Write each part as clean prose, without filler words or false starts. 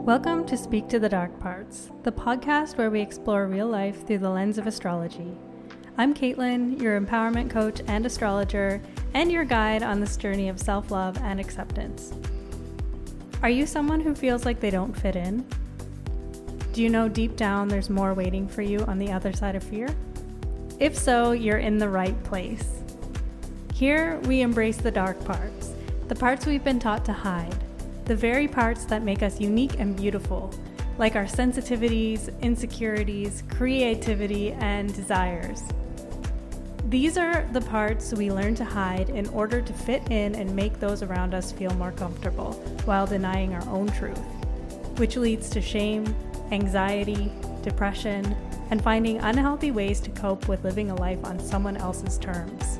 Welcome to Speak to the Dark Parts, the podcast where we explore real life through the lens of astrology. I'm Kaitlyn, your empowerment coach and astrologer, and your guide on this journey of self-love and acceptance. Are you someone who feels like they don't fit in? Do you know deep down there's more waiting for you on the other side of fear? If so, you're in the right place. Here, we embrace the dark parts, the parts we've been taught to hide, the very parts that make us unique and beautiful, like our sensitivities, insecurities, creativity, and desires. These are the parts we learn to hide in order to fit in and make those around us feel more comfortable while denying our own truth, which leads to shame, anxiety, depression, and finding unhealthy ways to cope with living a life on someone else's terms.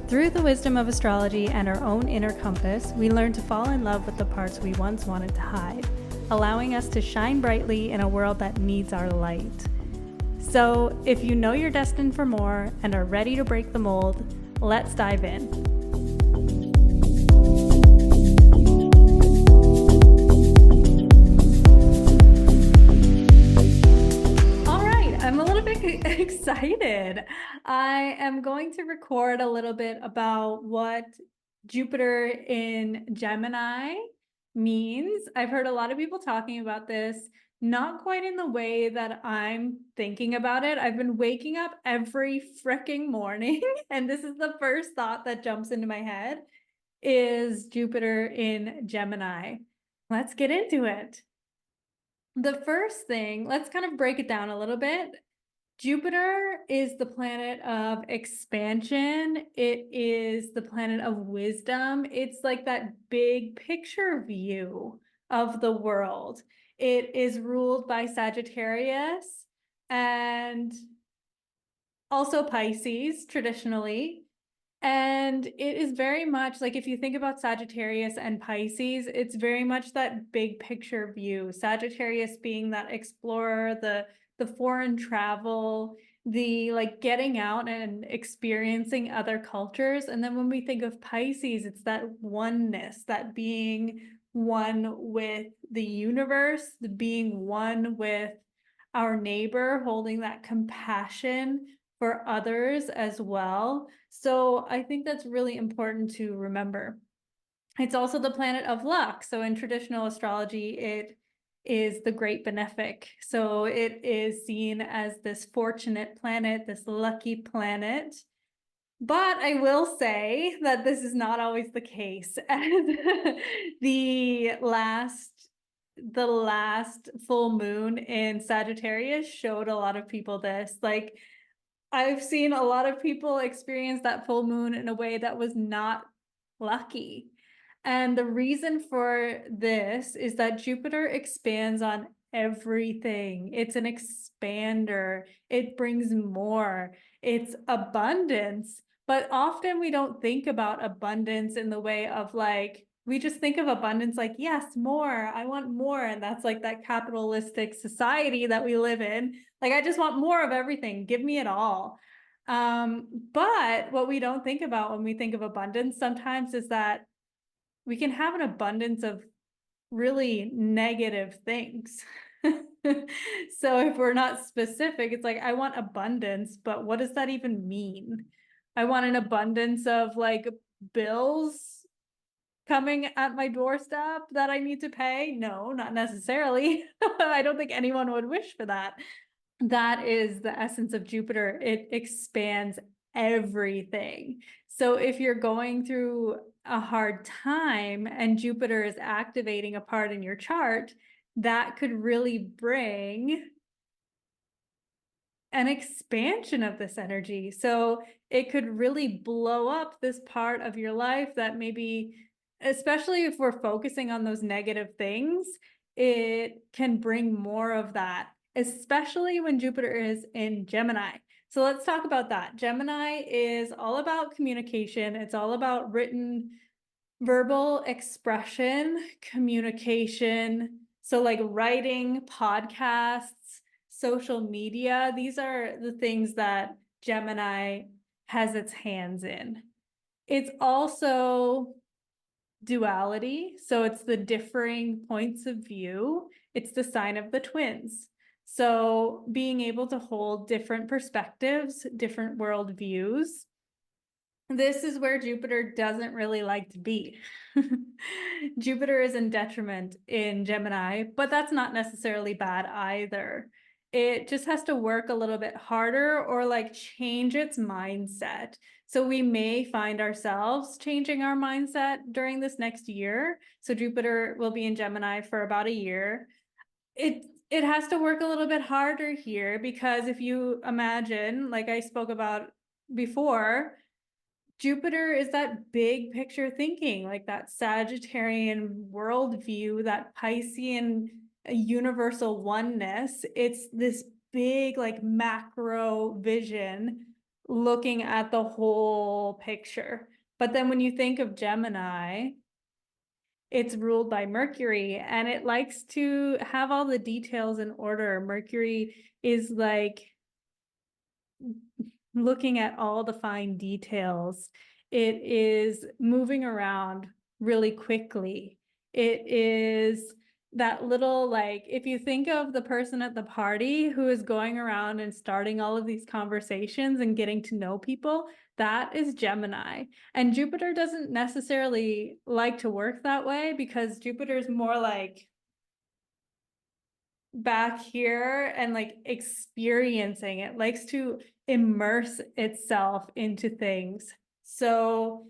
Through the wisdom of astrology and our own inner compass, we learn to fall in love with the parts we once wanted to hide, allowing us to shine brightly in a world that needs our light. So, if you know you're destined for more and are ready to break the mold, let's dive in. I'm a little bit excited. I am going to record a little bit about what Jupiter in Gemini means. I've heard a lot of people talking about this, not quite in the way that I'm thinking about it. I've been waking up every freaking morning, and this is the first thought that jumps into my head is Jupiter in Gemini. Let's get into it. The first thing, let's kind of break it down a little bit. Jupiter is the planet of expansion. It is the planet of wisdom. It's like that big picture view of the world. It is ruled by Sagittarius and also Pisces traditionally. And it is very much like, if you think about Sagittarius and Pisces, it's very much that big picture view. Sagittarius being that explorer, the foreign travel, the like getting out and experiencing other cultures. And then when we think of Pisces, it's that oneness, that being one with the universe, the being one with our neighbor, holding that compassion for others as well. So I think that's really important to remember. It's also the planet of luck. So in traditional astrology, it is the great benefic. So it is seen as this fortunate planet, this lucky planet. But I will say that this is not always the case. the last full moon in Sagittarius showed a lot of people this. Like, I've seen a lot of people experience that full moon in a way that was not lucky. And the reason for this is that Jupiter expands on everything. It's an expander. It brings more. It's abundance. But often we don't think about abundance in the way of like, we just think of abundance like, yes, more, I want more. And that's like that capitalistic society that we live in. Like, I just want more of everything. Give me it all. But what we don't think about when we think of abundance sometimes is that we can have an abundance of really negative things. So if we're not specific, it's like, I want abundance, but what does that even mean? I want an abundance of like bills coming at my doorstep that I need to pay? No, not necessarily. I don't think anyone would wish for that. That is the essence of Jupiter. It expands everything. So if you're going through a hard time and Jupiter is activating a part in your chart, that could really bring an expansion of this energy. So it could really blow up this part of your life that maybe, especially if we're focusing on those negative things, it can bring more of that, especially when Jupiter is in Gemini. So let's talk about that. Gemini is all about communication. It's all about written, verbal expression, communication. So like writing, podcasts, social media, these are the things that Gemini has its hands in. It's also duality. So it's the differing points of view. It's the sign of the twins. So being able to hold different perspectives, different worldviews. This is where Jupiter doesn't really like to be. Jupiter is in detriment in Gemini, but that's not necessarily bad either. It just has to work a little bit harder or like change its mindset. So we may find ourselves changing our mindset during this next year. So Jupiter will be in Gemini for about a year. It has to work a little bit harder here because if you imagine, like I spoke about before, Jupiter is that big picture thinking, like that Sagittarian worldview, that Piscean universal oneness. It's this big, like macro vision looking at the whole picture. But then when you think of Gemini, it's ruled by Mercury and it likes to have all the details in order. Mercury is like looking at all the fine details. It is moving around really quickly. It is that little, like, if you think of the person at the party who is going around and starting all of these conversations and getting to know people, that is Gemini. And Jupiter doesn't necessarily like to work that way because Jupiter is more like back here and like experiencing. It likes to immerse itself into things. So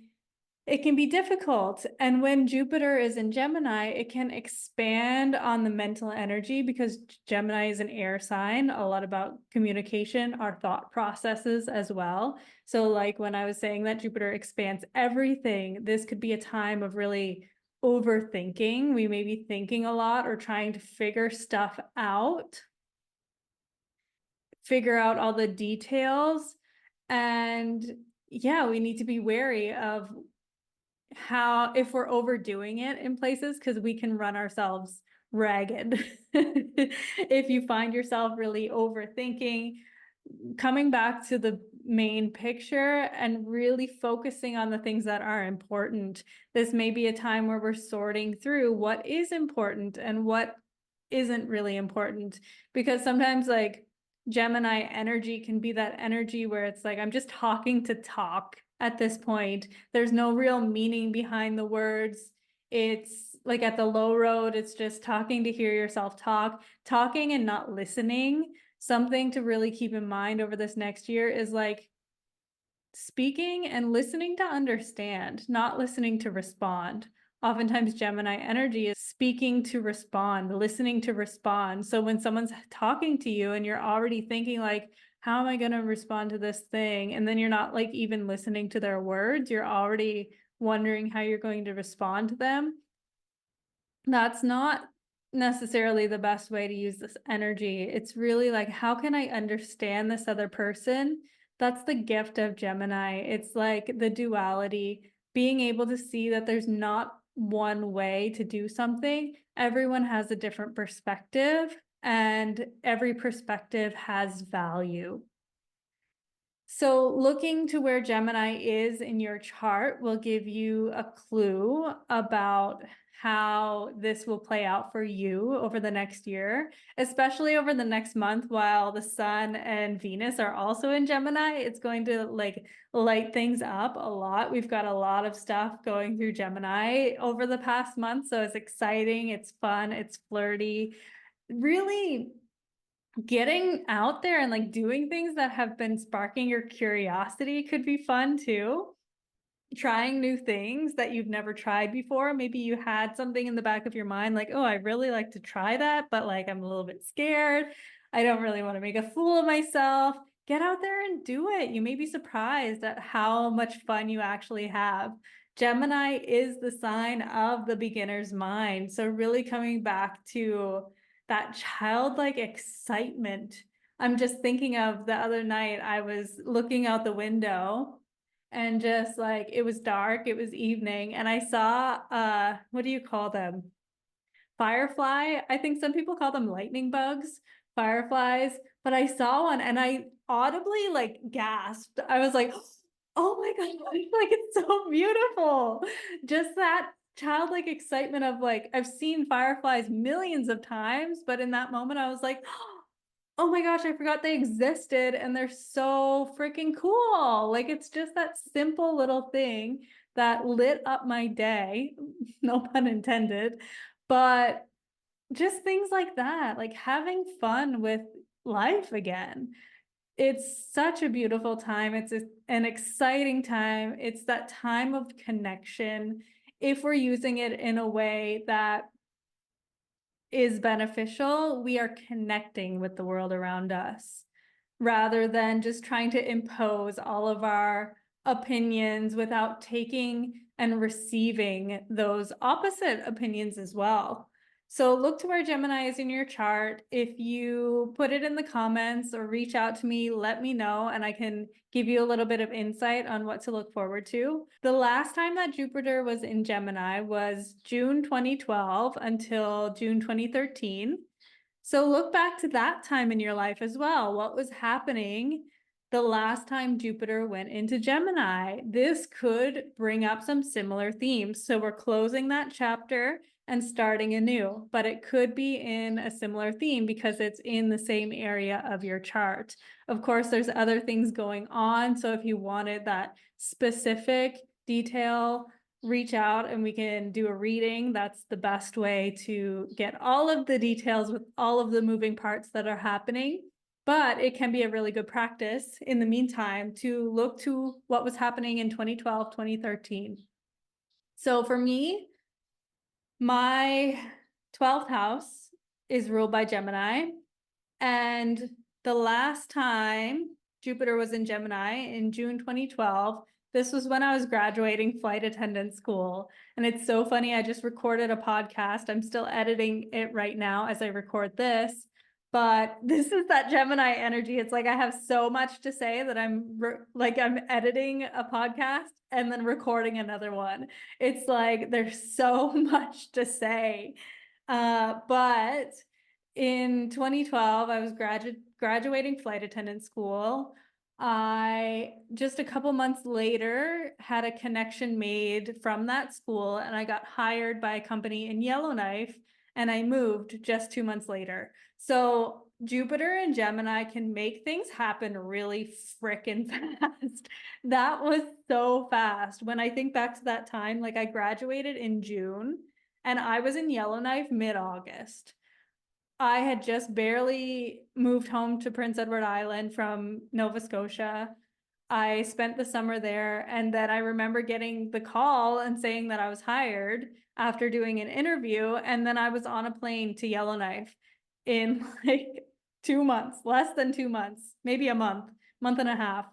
it can be difficult. And when Jupiter is in Gemini, it can expand on the mental energy because Gemini is an air sign, a lot about communication, our thought processes as well. So like when I was saying that Jupiter expands everything, this could be a time of really overthinking. We may be thinking a lot or trying to figure stuff out, figure out all the details. And yeah, we need to be wary of how, if we're overdoing it in places, because we can run ourselves ragged. If you find yourself really overthinking, coming back to the main picture and really focusing on the things that are important. This may be a time where we're sorting through what is important and what isn't really important, because sometimes like Gemini energy can be that energy where it's like, I'm just talking to talk at this point. There's no real meaning behind the words. It's like at the low road, it's just talking to hear yourself talk, talking and not listening. Something to really keep in mind over this next year is like speaking and listening to understand, not listening to respond. Oftentimes Gemini energy is speaking to respond, listening to respond. So when someone's talking to you and you're already thinking like, how am I going to respond to this thing? And then you're not like even listening to their words, you're already wondering how you're going to respond to them. That's not necessarily the best way to use this energy. It's really like, how can I understand this other person? That's the gift of Gemini. It's like the duality, being able to see that there's not one way to do something. Everyone has a different perspective, and every perspective has value. So looking to where Gemini is in your chart will give you a clue about how this will play out for you over the next year, especially over the next month while the Sun and Venus are also in Gemini. It's going to like light things up a lot. We've got a lot of stuff going through Gemini over the past month, so it's exciting, it's fun, it's flirty. Really getting out there and like doing things that have been sparking your curiosity could be fun too. Trying new things that you've never tried before. Maybe you had something in the back of your mind like, oh, I really like to try that, but like I'm a little bit scared. I don't really want to make a fool of myself. Get out there and do it. You may be surprised at how much fun you actually have. Gemini is the sign of the beginner's mind. So really coming back to that childlike excitement. I'm just thinking of the other night, I was looking out the window and just like, it was dark, it was evening, and I saw, what do you call them? Firefly. I think some people call them lightning bugs, fireflies, but I saw one and I audibly like gasped. I was like, oh my God, like it's so beautiful. Just that childlike excitement of like, I've seen fireflies millions of times, but in that moment I was like, oh my gosh, I forgot they existed and they're so freaking cool. Like, it's just that simple little thing that lit up my day, no pun intended, but just things like that, like having fun with life again. It's such a beautiful time. It's an exciting time. It's that time of connection. If we're using it in a way that is beneficial, we are connecting with the world around us rather than just trying to impose all of our opinions without taking and receiving those opposite opinions as well. So look to where Gemini is in your chart. If you put it in the comments or reach out to me, let me know, and I can give you a little bit of insight on what to look forward to. The last time that Jupiter was in Gemini was June 2012 until June 2013. So look back to that time in your life as well. What was happening the last time Jupiter went into Gemini? This could bring up some similar themes. So we're closing that chapter and starting anew, but it could be in a similar theme because it's in the same area of your chart. Of course, there's other things going on. So if you wanted that specific detail, reach out and we can do a reading. That's the best way to get all of the details with all of the moving parts that are happening. But it can be a really good practice in the meantime to look to what was happening in 2012, 2013. So for me, my 12th house is ruled by Gemini. And the last time Jupiter was in Gemini in June 2012, this was when I was graduating flight attendant school. And it's so funny. I just recorded a podcast. I'm still editing it right now as I record this. But this is that Gemini energy. It's like I have so much to say that I'm editing a podcast and then recording another one. It's like there's so much to say. But in 2012, I was graduating flight attendant school. I just a couple months later had a connection made from that school, and I got hired by a company in Yellowknife, and I moved just 2 months later. So Jupiter and Gemini can make things happen really freaking fast. That was so fast. When I think back to that time, like I graduated in June and I was in Yellowknife mid-August. I had just barely moved home to Prince Edward Island from Nova Scotia. I spent the summer there, and then I remember getting the call and saying that I was hired after doing an interview, and then I was on a plane to Yellowknife in like 2 months, less than 2 months, maybe a month and a half.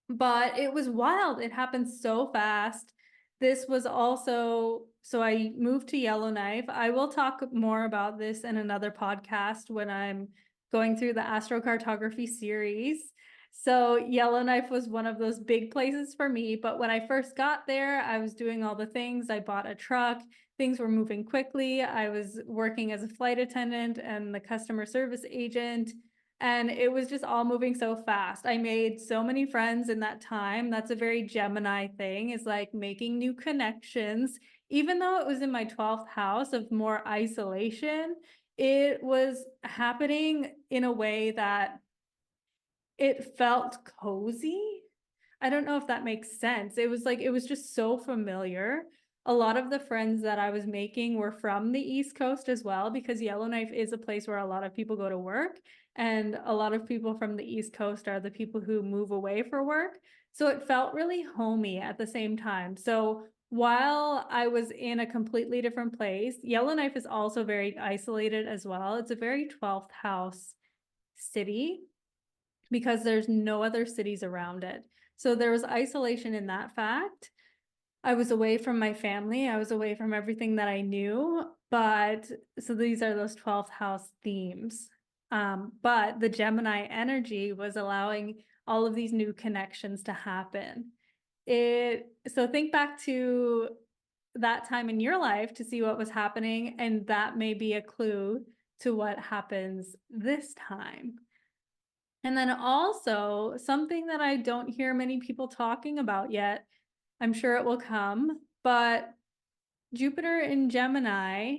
But it was wild. It happened so fast. This was also, so I moved to Yellowknife. I will talk more about this in another podcast when I'm going through the astrocartography series. So Yellowknife was one of those big places for me. But when I first got there, I was doing all the things. I bought a truck. Things were moving quickly. I was working as a flight attendant and the customer service agent. And it was just all moving so fast. I made so many friends in that time. That's a very Gemini thing, is like making new connections. Even though it was in my 12th house of more isolation, it was happening in a way that it felt cozy. I don't know if that makes sense. It was like, it was just so familiar. A lot of the friends that I was making were from the East Coast as well, because Yellowknife is a place where a lot of people go to work. And a lot of people from the East Coast are the people who move away for work. So it felt really homey at the same time. So while I was in a completely different place, Yellowknife is also very isolated as well. It's a very 12th house city because there's no other cities around it. So there was isolation in that fact. I was away from my family. I was away from everything that I knew. But so these are those 12th house themes. But the Gemini energy was allowing all of these new connections to happen. So think back to that time in your life to see what was happening, and that may be a clue to what happens this time. And then also something that I don't hear many people talking about yet, I'm sure it will come, but Jupiter in Gemini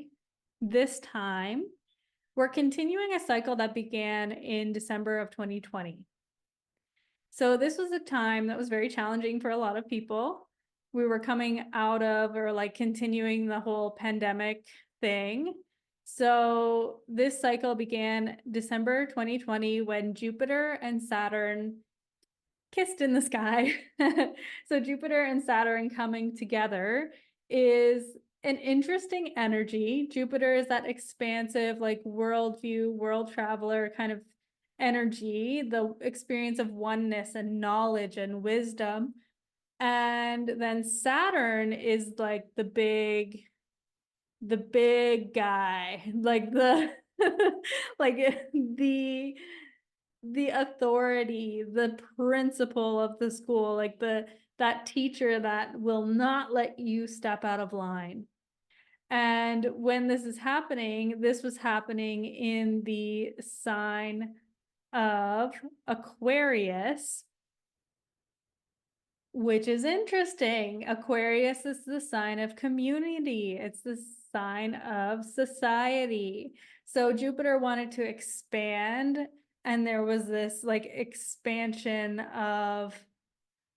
this time. We're continuing a cycle that began in December of 2020. So this was a time that was very challenging for a lot of people. We were coming out of or like continuing the whole pandemic thing. So this cycle began December 2020 when Jupiter and Saturn kissed in the sky. So Jupiter and Saturn coming together is an interesting energy. Jupiter is that expansive, like worldview, world traveler kind of energy, the experience of oneness and knowledge and wisdom. And then Saturn is like the big guy, like the like the authority, the principal of the school, like that teacher that will not let you step out of line. And when this is happening, this was happening in the sign of Aquarius, which is interesting. Aquarius is the sign of community. It's the sign of society. So Jupiter wanted to expand, and there was this like expansion of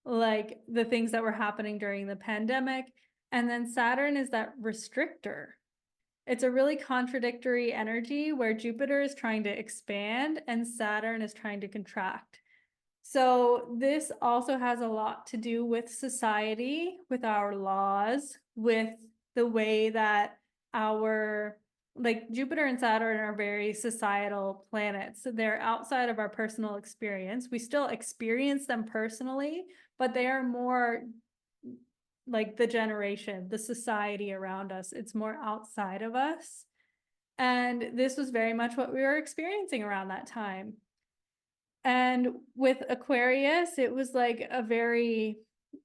like the things that were happening during the pandemic. And then Saturn is that restrictor. It's a really contradictory energy where Jupiter is trying to expand and Saturn is trying to contract. So this also has a lot to do with society, with our laws, with the way that our, like Jupiter and Saturn are very societal planets. So they're outside of our personal experience. We still experience them personally, but they are more like the generation, the society around us. It's more outside of us. And this was very much what we were experiencing around that time. And with Aquarius, it was like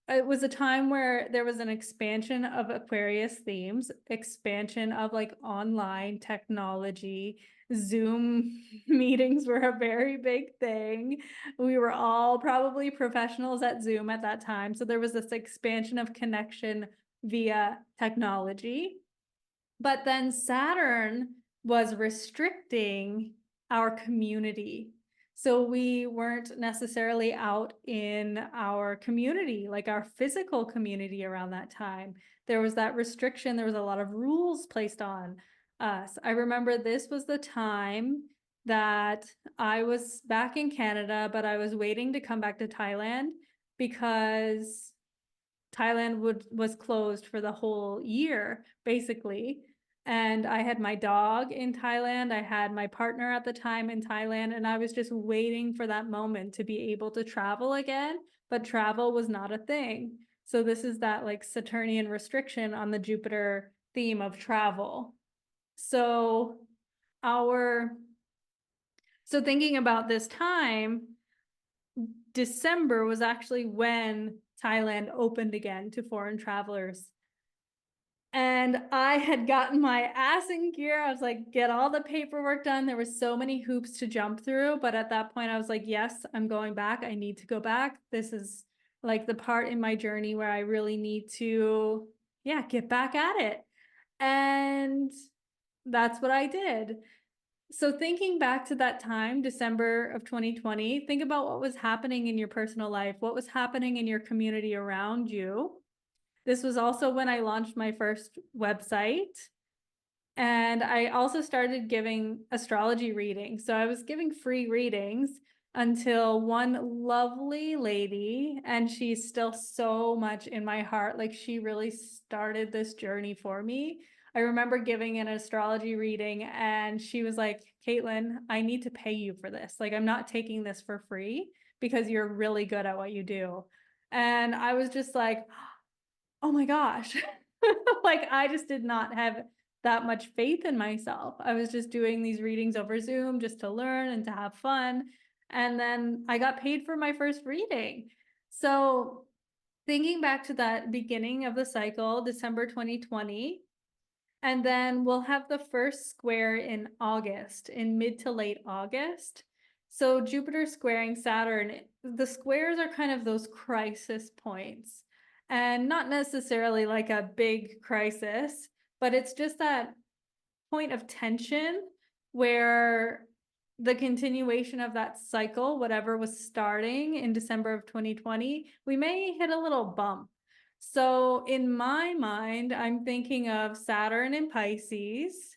it was a time where there was an expansion of Aquarius themes, expansion of like online technology. Zoom meetings were a very big thing. We were all probably professionals at Zoom at that time. So there was this expansion of connection via technology. But then Saturn was restricting our community. So we weren't necessarily out in our community, like our physical community around that time. There was that restriction. There was a lot of rules placed on us. I remember this was the time that I was back in Canada, but I was waiting to come back to Thailand because Thailand was closed for the whole year, basically. And I had my dog in Thailand. I had my partner at the time in Thailand, and I was just waiting for that moment to be able to travel again, but travel was not a thing. So this is that like Saturnian restriction on the Jupiter theme of travel. So thinking about this time, December was actually when Thailand opened again to foreign travelers. And I had gotten my ass in gear. I was like, get all the paperwork done. There were so many hoops to jump through. But at that point, I was like, yes, I'm going back. I need to go back. This is like the part in my journey where I really need to, yeah, get back at it. And that's what I did. So thinking back to that time, December of 2020, think about what was happening in your personal life, what was happening in your community around you. This was also when I launched my first website. And I also started giving astrology readings. So I was giving free readings until one lovely lady, and she's still so much in my heart. Like she really started this journey for me. I remember giving an astrology reading and she was like, Kaitlyn, I need to pay you for this. Like, I'm not taking this for free because you're really good at what you do. And I was just like, oh my gosh. Like, I just did not have that much faith in myself. I was just doing these readings over Zoom just to learn and to have fun. And then I got paid for my first reading. So thinking back to that beginning of the cycle, December 2020, and then we'll have the first square in August, in mid to late August. So Jupiter squaring Saturn, the squares are kind of those crisis points. and not necessarily like a big crisis, but it's just that point of tension where the continuation of that cycle, whatever was starting in December of 2020, we may hit a little bump. So in my mind, I'm thinking of Saturn in Pisces.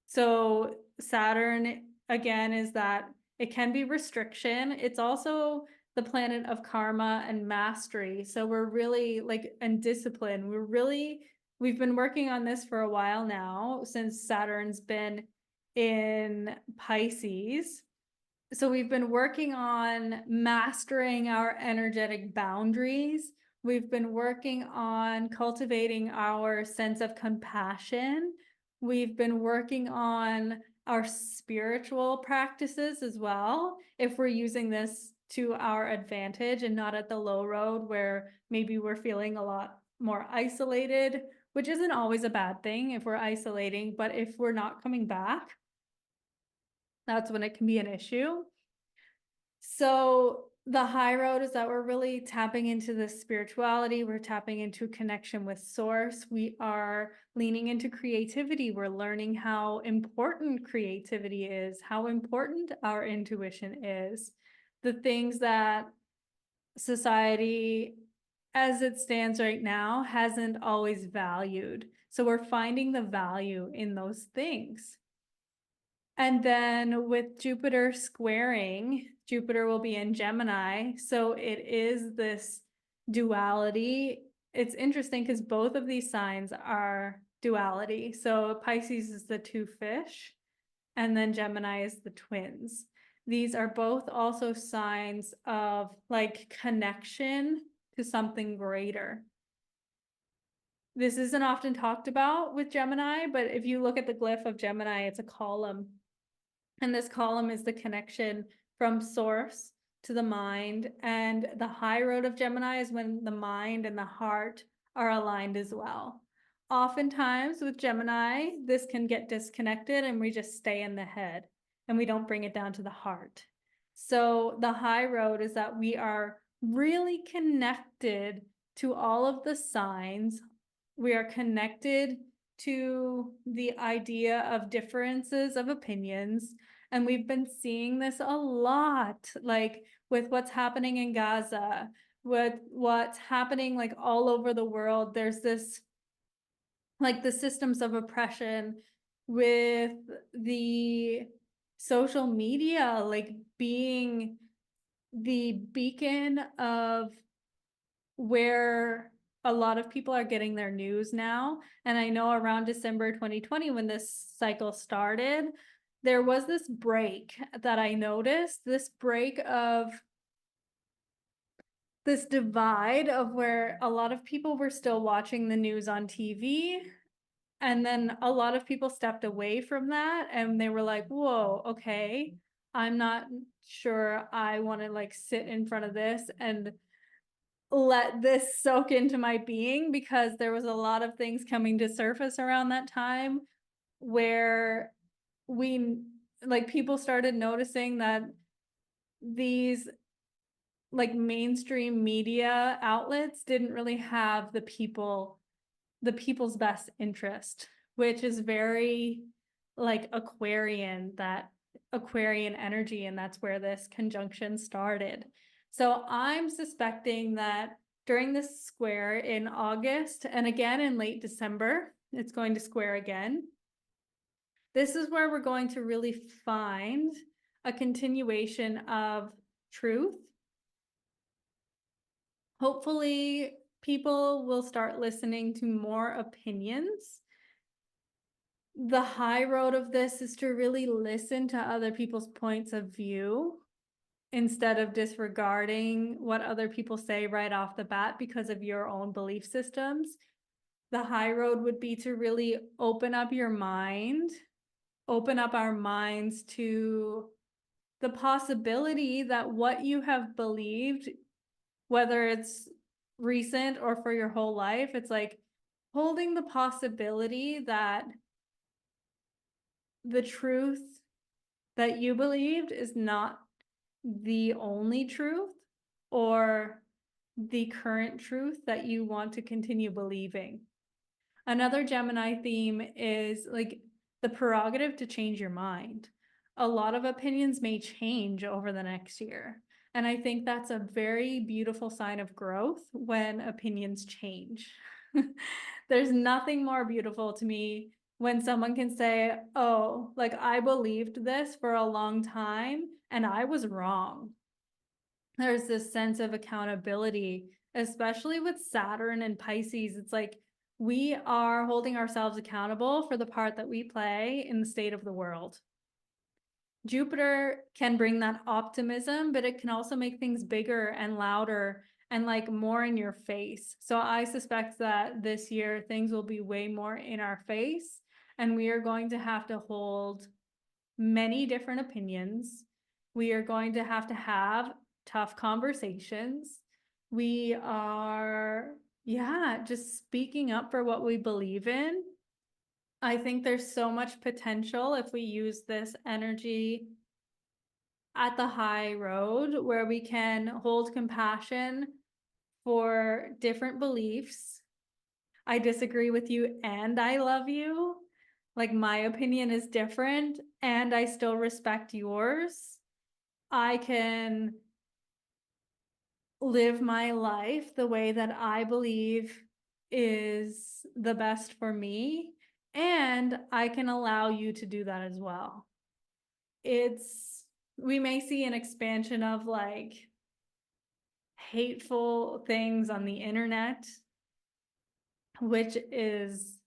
So Saturn, again, is that it can be restriction. It's also the planet of karma and mastery. So we're really like, and discipline. We've been working on this for a while now, since Saturn's been in Pisces. So we've been working on mastering our energetic boundaries. We've been working on cultivating our sense of compassion. We've been working on our spiritual practices as well, if we're using this to our advantage and not at the low road where maybe we're feeling a lot more isolated, which isn't always a bad thing if we're isolating, but if we're not coming back, that's when it can be an issue. So the high road is that we're really tapping into the spirituality. We're tapping into connection with source. We are leaning into creativity. We're learning how important creativity is, how important our intuition is, the things that society, as it stands right now, hasn't always valued. So we're finding the value in those things. And then with Jupiter squaring, Jupiter will be in Gemini. So it is this duality. It's interesting because both of these signs are duality. So Pisces is the two fish, and then Gemini is the twins. These are both also signs of like connection to something greater. This isn't often talked about with Gemini, but if you look at the glyph of Gemini, it's a column. And this column is the connection from source to the mind. And the high road of Gemini is when the mind and the heart are aligned as well. Oftentimes with Gemini, this can get disconnected and we just stay in the head and we don't bring it down to the heart. So the high road is that we are really connected to all of the signs. We are connected to the idea of differences of opinions. And we've been seeing this a lot, like with what's happening in Gaza, with what's happening like all over the world. There's this, like the systems of oppression with the social media, like being the beacon of where a lot of people are getting their news now. And I know around December 2020, when this cycle started, there was this break that I noticed, this break of this divide of where a lot of people were still watching the news on TV. And then a lot of people stepped away from that and they were like, whoa, okay, I'm not sure I want to like sit in front of this and let this soak into my being, because there was a lot of things coming to surface around that time where we, like, people started noticing that these like mainstream media outlets didn't really have the people's best interest, which is very like Aquarian, that Aquarian energy, and that's where this conjunction started. So I'm suspecting that during this square in August and again in late December, it's going to square again. This is where we're going to really find a continuation of truth. Hopefully, people will start listening to more opinions. The high road of this is to really listen to other people's points of view instead of disregarding what other people say right off the bat because of your own belief systems. The high road would be to really open up your mind, open up our minds to the possibility that what you have believed, whether it's recent or for your whole life, it's like holding the possibility that the truth that you believed is not the only truth, or the current truth that you want to continue believing. Another Gemini theme is like the prerogative to change your mind. A lot of opinions may change over the next year. And I think that's a very beautiful sign of growth when opinions change. There's nothing more beautiful to me when someone can say, oh, like I believed this for a long time and I was wrong. There's this sense of accountability, especially with Saturn and Pisces. It's like we are holding ourselves accountable for the part that we play in the state of the world. Jupiter can bring that optimism, but it can also make things bigger and louder and like more in your face. So I suspect that this year things will be way more in our face, and we are going to have to hold many different opinions. We are going to have tough conversations. We are, yeah, just speaking up for what we believe in. I think there's so much potential if we use this energy at the high road where we can hold compassion for different beliefs. I disagree with you and I love you. Like my opinion is different and I still respect yours. I can live my life the way that I believe is the best for me, and I can allow you to do that as well. We may see an expansion of like hateful things on the internet, which is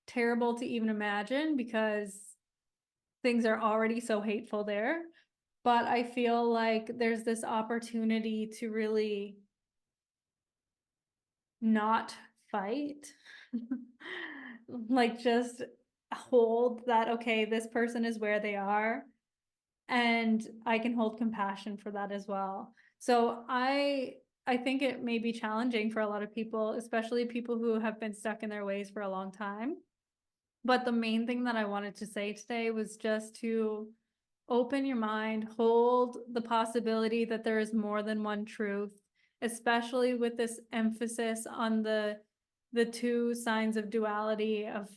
terrible to even imagine because things are already so hateful there. But I feel like there's this opportunity to really not fight. Like just hold that, okay, this person is where they are, and I can hold compassion for that as well. So I think it may be challenging for a lot of people, especially people who have been stuck in their ways for a long time. But the main thing that I wanted to say today was just to open your mind, hold the possibility that there is more than one truth, especially with this emphasis on the two signs of duality of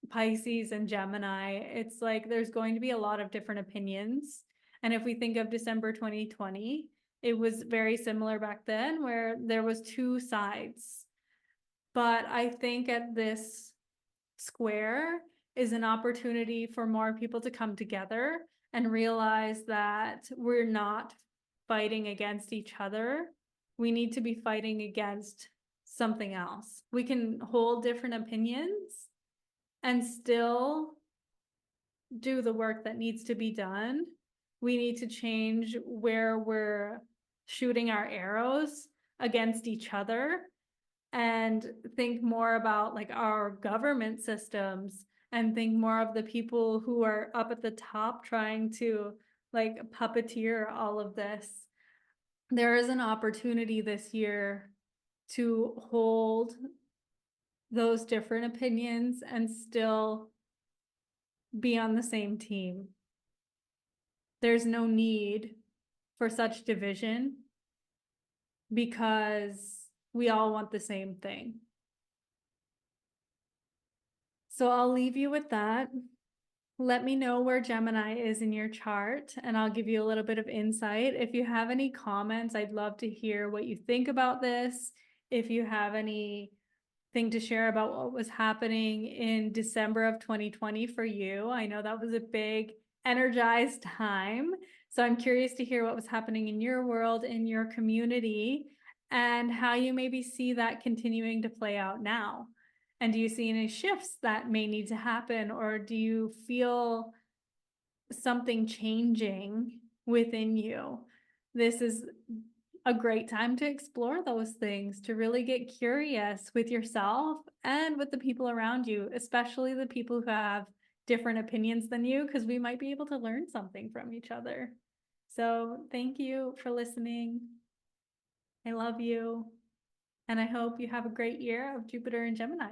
Pisces and Gemini. It's like there's going to be a lot of different opinions. And if we think of December 2020, it was very similar back then where there was two sides. But I think at this square is an opportunity for more people to come together and realize that we're not fighting against each other. We need to be fighting against something else. We can hold different opinions and still do the work that needs to be done. We need to change where we're shooting our arrows against each other and think more about like our government systems and think more of the people who are up at the top trying to like puppeteer all of this. There is an opportunity this year to hold those different opinions and still be on the same team. There's no need for such division because we all want the same thing. So I'll leave you with that. Let me know where Gemini is in your chart, and I'll give you a little bit of insight. If you have any comments, I'd love to hear what you think about this. If you have anything to share about what was happening in December of 2020 for you, I know that was a big, energized time. So I'm curious to hear what was happening in your world, in your community, and how you maybe see that continuing to play out now. And do you see any shifts that may need to happen, or do you feel something changing within you? This is a great time to explore those things, to really get curious with yourself and with the people around you, especially the people who have different opinions than you, because we might be able to learn something from each other. So thank you for listening. I love you. And I hope you have a great year of Jupiter and Gemini.